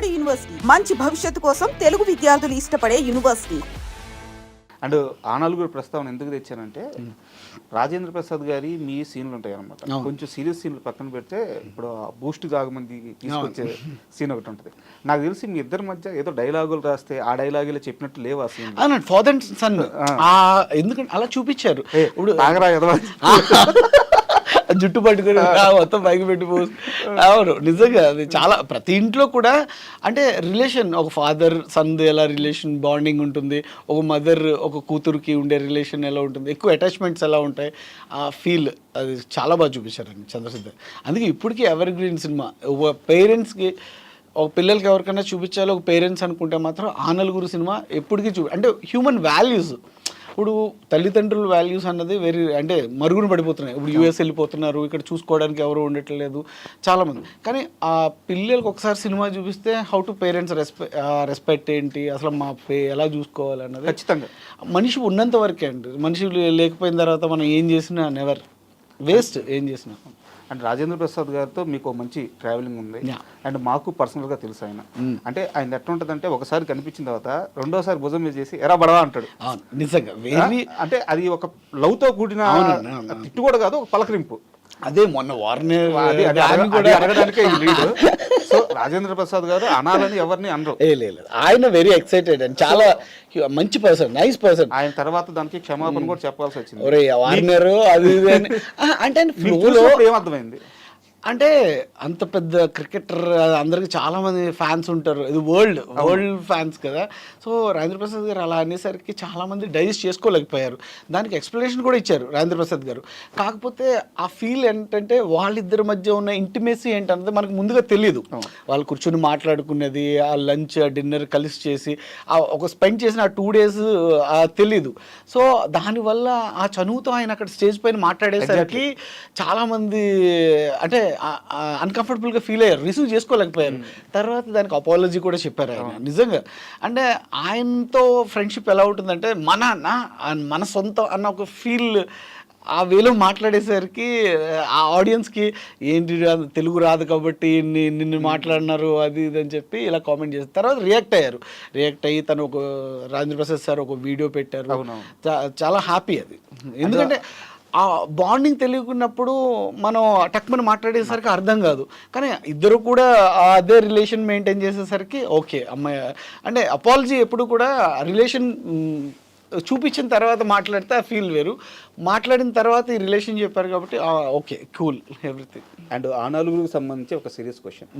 Tamil Nadu university మంచి భవిష్యత్తు కోసం తెలుగు విద్యార్థులు ఇష్టపడే యూనివర్సిటీ. అండ్ ఆ నలుగురు ప్రస్తావన ఎందుకు తెచ్చానంటే రాజేంద్ర ప్రసాద్ గారి మీ సీన్లు ఉంటాయి అనమాట. కొంచెం సీరియస్ సీన్లు పక్కన పెడితే ఇప్పుడు బూస్ట్ మంది తీసుకొచ్చే సీన్ ఒకటి ఉంటుంది. నాకు తెలిసి మీ ఇద్దరి మధ్య ఏదో డైలాగులు రాస్తే ఆ డైలాగులు చెప్పినట్టు లేవు ఆ సీన్. ఫాదర్ అండ్ సన్ ఎందుకంటే అలా చూపించారు. ఇప్పుడు జుట్టు పట్టుకుని మొత్తం పైకి పెట్టిపో. అవును, నిజంగా అది చాలా ప్రతి ఇంట్లో కూడా అంటే రిలేషన్, ఒక ఫాదర్ సన్ ఎలా రిలేషన్ బాండింగ్ ఉంటుంది, ఒక మదర్ ఒక కూతురుకి ఉండే రిలేషన్ ఎలా ఉంటుంది, ఎక్కువ అటాచ్మెంట్స్ ఎలా ఉంటాయి, ఆ ఫీల్ అది చాలా బాగా చూపించారండి చంద్రసిద్ధ. అందుకే ఇప్పటికీ ఎవర్ గ్రీన్ సినిమా. ఒక పేరెంట్స్కి, ఒక పిల్లలకి ఎవరికైనా చూపించాలి ఒక పేరెంట్స్ అనుకుంటే మాత్రం ఆ నలుగురు సినిమా ఎప్పటికీ అంటే హ్యూమన్ వాల్యూస్. ఇప్పుడు తల్లిదండ్రుల వాల్యూస్ అన్నది అంటే మరుగున పడిపోతున్నాయి. ఇప్పుడు యూఎస్ వెళ్ళిపోతున్నారు, ఇక్కడ చూసుకోవడానికి ఎవరు ఉండట్లేదు చాలామంది. కానీ ఆ పిల్లలకి ఒకసారి సినిమా చూపిస్తే హౌ టు పేరెంట్స్ రెస్పెక్ట్ ఏంటి, అసలు మా ఎలా చూసుకోవాలి అన్నది ఖచ్చితంగా మనిషి ఉన్నంత వరకే అండి. మనిషి లేకపోయిన తర్వాత మనం ఏం చేసినా నెవర్ వేస్ట్, ఏం చేసినా. అండ్ రాజేంద్ర ప్రసాద్ గారితో మీకు మంచి ట్రావెలింగ్ ఉంది. అండ్ మాకు పర్సనల్గా తెలుసు ఆయన. అంటే ఆయన ఎట్లా ఉంటుందంటే ఒకసారి కనిపించిన తర్వాత రెండోసారి భుజం మీద చేసి ఎరా బడవా అంటాడు. నిజంగా అంటే అది ఒక లవ్తో కూడిన తిట్టు కూడా కాదు, ఒక పలకరింపు. అదే మొన్న అడగడానికే లీడ్. సో రాజేంద్ర ప్రసాద్ గారు అనాలని ఎవరిని అనరు. లేదు, ఆయన వెరీ ఎక్సైటెడ్ అండ్ చాలా మంచి పర్సన్, నైస్ పర్సన్. ఆయన తర్వాత దానికి క్షమాపణ కూడా చెప్పాల్సి వచ్చింది. వార్నర్ అది అంటే ఏమర్థమైంది అంటే అంత పెద్ద క్రికెటర్, అందరికి చాలా మంది ఫ్యాన్స్ ఉంటారు, ఇది వరల్డ్ ఫ్యాన్స్ కదా. సో రాజేంద్ర ప్రసాద్ గారు అలా అనేసరికి చాలా మంది డైజెస్ట్ చేసుకోలేకపోయారు. దానికి ఎక్స్ప్లెనేషన్ కూడా ఇచ్చారు రాజేంద్ర ప్రసాద్ గారు. కాకపోతే ఆ ఫీల్ ఏంటంటే వాళ్ళిద్దరి మధ్య ఉన్న ఇంటిమేసీ ఏంటన్నది మనకు ముందుగా తెలియదు. వాళ్ళు కూర్చొని మాట్లాడుకున్నది, ఆ లంచ్ ఆ డిన్నర్ కలిసి చేసి ఒక స్పెండ్ చేసిన ఆ 2 days తెలీదు. సో దానివల్ల ఆ చనువుతో ఆయన అక్కడ స్టేజ్ పైన మాట్లాడేసరికి చాలామంది అంటే అన్కంఫర్టబుల్గా ఫీల్ అయ్యారు, రిసీవ్ చేసుకోలేకపోయారు. తర్వాత దానికి అపాలజీ కూడా చెప్పారు ఆయన. నిజంగా అంటే ఆయనతో ఫ్రెండ్షిప్ ఎలా ఉంటుందంటే మన సొంతం అన్న ఒక ఫీల్ ఆ వేలో మాట్లాడేసరికి ఆ ఆడియన్స్కి ఏంటి తెలుగు రాదు కాబట్టి నిన్ను మాట్లాడినారు అది ఇది అని చెప్పి ఇలా కామెంట్ చేస్తారు. తర్వాత రియాక్ట్ అయ్యి తను ఒక రాజేంద్ర ప్రసాద్ సార్ ఒక వీడియో పెట్టారు. చాలా హ్యాపీ అది. ఎందుకంటే ఆ బాండింగ్ తెలియకున్నప్పుడు మనం టక్మని మాట్లాడేసరికి అర్థం కాదు. కానీ ఇద్దరు కూడా అదే రిలేషన్ మెయింటైన్ చేసేసరికి ఓకే అమ్మాయి అంటే అపాలజీ ఎప్పుడు కూడా రిలేషన్ చూపించిన తర్వాత మాట్లాడితే ఆ ఫీల్ వేరు, మాట్లాడిన తర్వాత ఈ రిలేషన్ చెప్పారు కాబట్టి ఓకే కూల్ ఎవ్రీథింగ్. అండ్ ఆ నలుగురికి సంబంధించి ఒక సీరియస్ క్వశ్చన్.